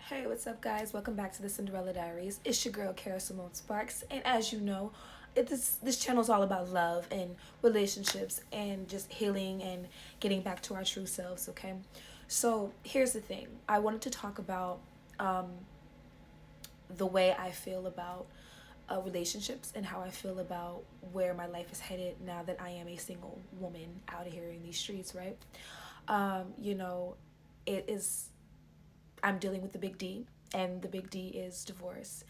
Hey, what's up, guys? Welcome back to the Cinderella Diaries. It's your girl, Kara Simone Sparks, and as you know, this channel is all about love and relationships and just healing and getting back to our true selves. Okay, so here's the thing. I wanted to talk about um, the way I feel about relationships and how I feel about where my life is headed now that I am a single woman out here in these streets. Right? You know, it is I'm dealing with the big D, and the big D is divorce.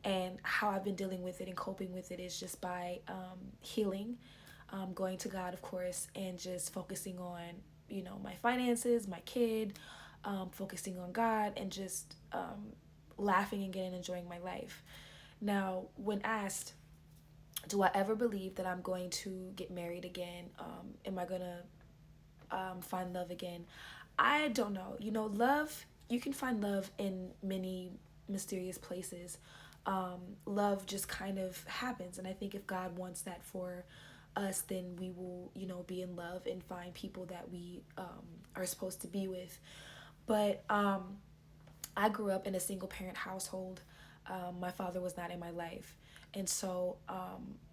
And how I've been dealing with it and coping with it is just by healing, going to God, of course, and just focusing on, my finances, my kid, focusing on God, and just laughing again and enjoying my life. Now, when asked, do I ever believe that I'm going to get married again? Am I going to find love again? I don't know. Love, you can find love in many mysterious places. Love just kind of happens. And I think if God wants that for us, then we will, be in love and find people that we are supposed to be with. But I grew up in a single parent household. My father was not in my life. And so,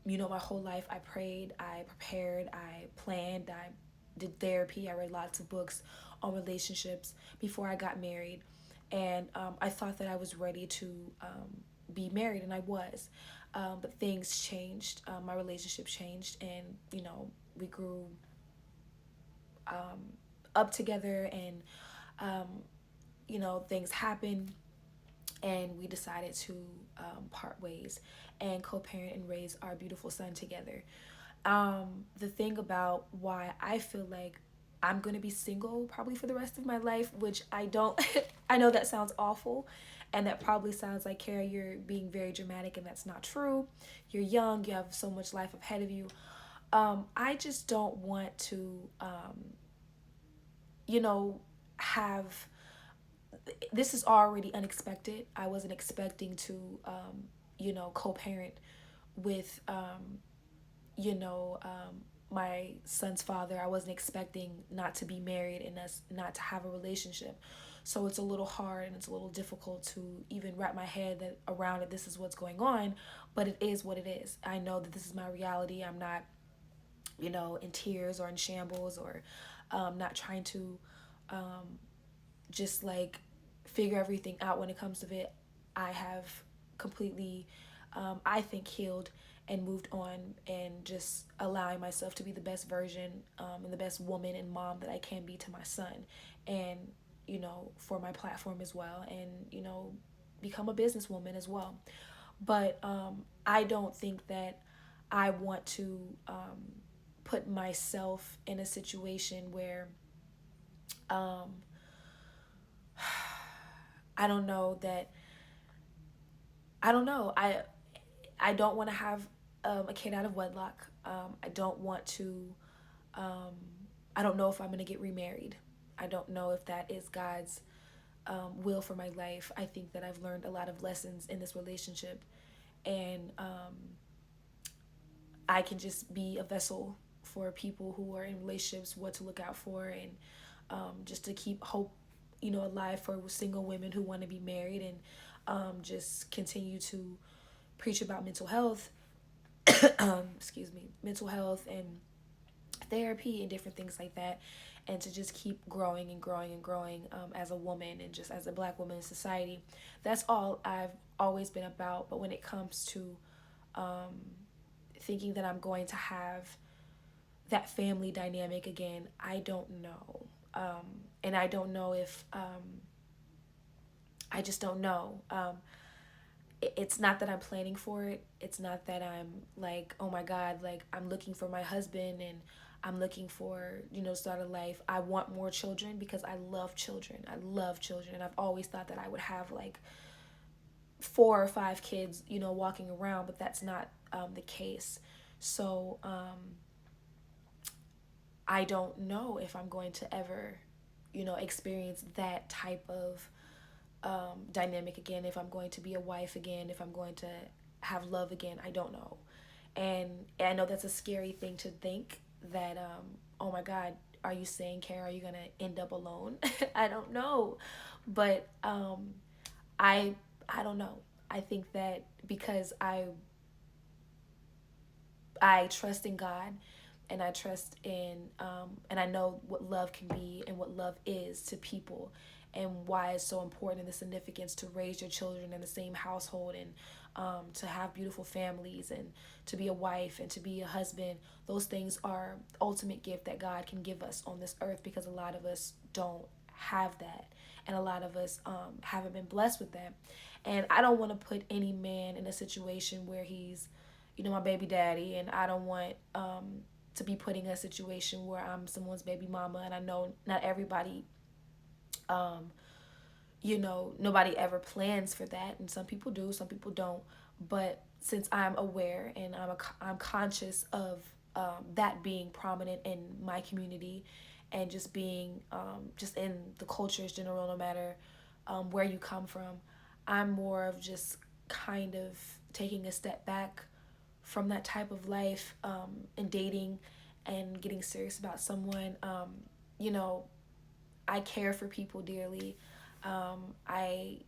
my whole life I prayed, I prepared, I planned, I did therapy, I read lots of books on relationships before I got married. And I thought that I was ready to be married, and I was. But things changed, my relationship changed, and, we grew up together, and, um, things happened and we decided to part ways and co-parent and raise our beautiful son together. The thing about why I feel like I'm going to be single probably for the rest of my life, which I don't, I know that sounds awful, and that probably sounds like, Kara, you're being very dramatic, and that's not true. You're young, you have so much life ahead of you. I just don't want to, you know, have this is already unexpected. I wasn't expecting to, co-parent with, my son's father. I wasn't expecting not to be married and us not to have a relationship. So it's a little hard and it's a little difficult to even wrap my head around it. This is what's going on, but it is what it is. I know that this is my reality. I'm not, in tears or in shambles or not trying to just like figure everything out when it comes to it. I have completely, I think, healed and moved on and just allowing myself to be the best version and the best woman and mom that I can be to my son, and, for my platform as well, and, become a businesswoman as well. But I don't think that I want to put myself in a situation where um, I don't know that I don't know. I don't want to have a kid out of wedlock. I don't want to. Um, I don't know if I'm gonna get remarried. I don't know if that is God's will for my life. I think that I've learned a lot of lessons in this relationship, and I can just be a vessel for people who are in relationships, what to look out for, and just to keep hope, alive for single women who want to be married, and just continue to preach about mental health, excuse me, mental health and therapy and different things like that, and to just keep growing and growing and growing as a woman and just as a black woman in society. That's all I've always been about. But when it comes to thinking that I'm going to have that family dynamic again, I don't know. And I don't know if, I just don't know. It's not that I'm planning for it. It's not that I'm like, oh my God, like I'm looking for my husband and I'm looking for, start a life. I want more children because I love children. I love children. And I've always thought that I would have like 4 or 5 kids, walking around, but that's not the case. So I don't know if I'm going to ever, experience that type of dynamic again, if I'm going to be a wife again, if I'm going to have love again. I don't know. And I know that's a scary thing to think that, oh my God, are you saying, Kara, are you going to end up alone? I don't know. But I don't know. I think that because I trust in God, and I trust in and I know what love can be and what love is to people, and why it's so important and the significance to raise your children in the same household, and to have beautiful families, and to be a wife and to be a husband. Those things are ultimate gift that God can give us on this earth, because a lot of us don't have that, and a lot of us haven't been blessed with that. And I don't want to put any man in a situation where he's, my baby daddy, and I don't want to be putting a situation where I'm someone's baby mama. And I know not everybody, um, nobody ever plans for that, and some people do, some people don't. But since I'm aware and I'm conscious of that being prominent in my community, and just being just in the cultures general, no matter where you come from, I'm more of just kind of taking a step back from that type of life, and dating and getting serious about someone. You know, I care for people dearly. I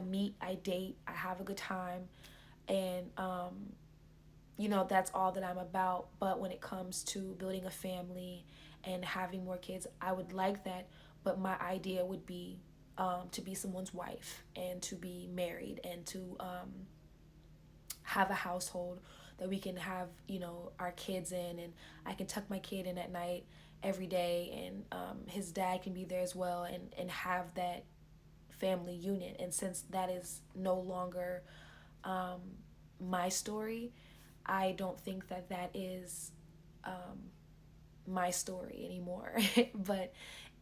meet, I date, I have a good time, and that's all that I'm about. But when it comes to building a family and having more kids, I would like that. But my idea would be to be someone's wife, and to be married, and to have a household that we can have, our kids in, and I can tuck my kid in at night every day, and his dad can be there as well, and have that family unit. And since that is no longer um, my story, I don't think that that is my story anymore. But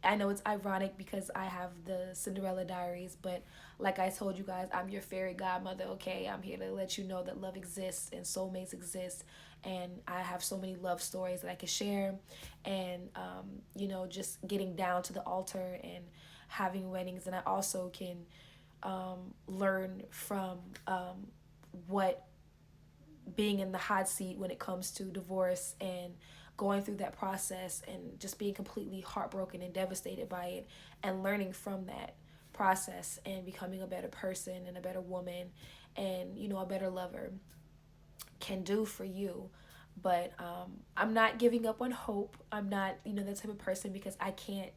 I know it's ironic because I have the Cinderella Diaries, but like I told you guys, I'm your fairy godmother, okay? I'm here to let you know that love exists and soulmates exist, and I have so many love stories that I can share. And just getting down to the altar and having weddings. And I also can learn from what being in the hot seat when it comes to divorce, and going through that process, and just being completely heartbroken and devastated by it, and learning from that process, and becoming a better person and a better woman, and a better lover can do for you. But I'm not giving up on hope. I'm not that type of person, because I can't,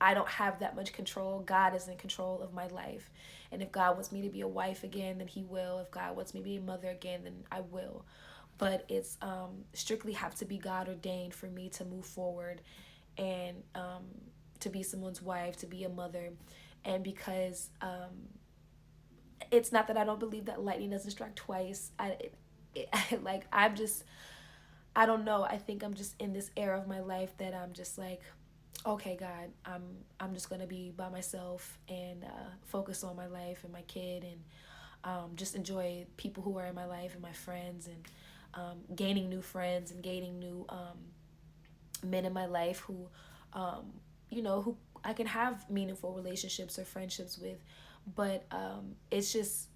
I don't have that much control. God is in control of my life. And if God wants me to be a wife again, then he will. If God wants me to be a mother again, then I will. But it's strictly have to be God ordained for me to move forward, and to be someone's wife, to be a mother. And because it's not that I don't believe that lightning doesn't strike twice. Like, I don't know. I think I'm just in this era of my life that I'm just like, okay, God, I'm just gonna be by myself, and focus on my life and my kid, and just enjoy people who are in my life and my friends, and gaining new friends, and gaining new men in my life who, who I can have meaningful relationships or friendships with. But it's just,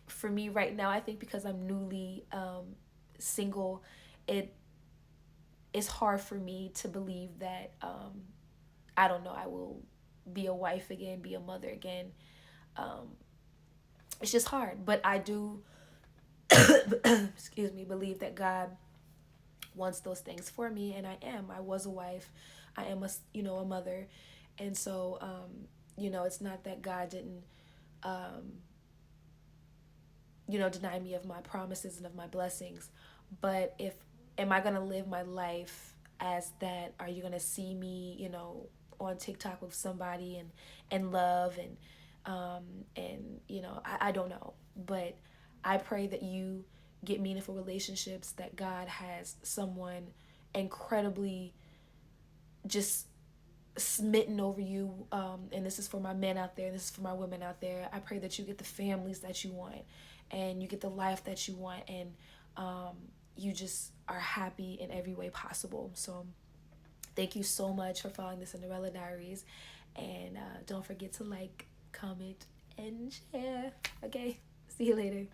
for me right now, I think because I'm newly single, it it's hard for me to believe that I don't know, I will be a wife again, be a mother again. Um, it's just hard, but I do, excuse me, believe that God wants those things for me, and I am. I was a wife. I am a mother, and so it's not that God didn't um, deny me of my promises and of my blessings. But if am I gonna live my life as that? Are you gonna see me, on TikTok with somebody, and love, and I don't know. But I pray that you get meaningful relationships, that God has someone incredibly just smitten over you, and this is for my men out there, this is for my women out there. I pray that you get the families that you want, and you get the life that you want, and you just are happy in every way possible. So thank you so much for following the Cinderella Diaries, and don't forget to like, comment, and share. Okay, see you later.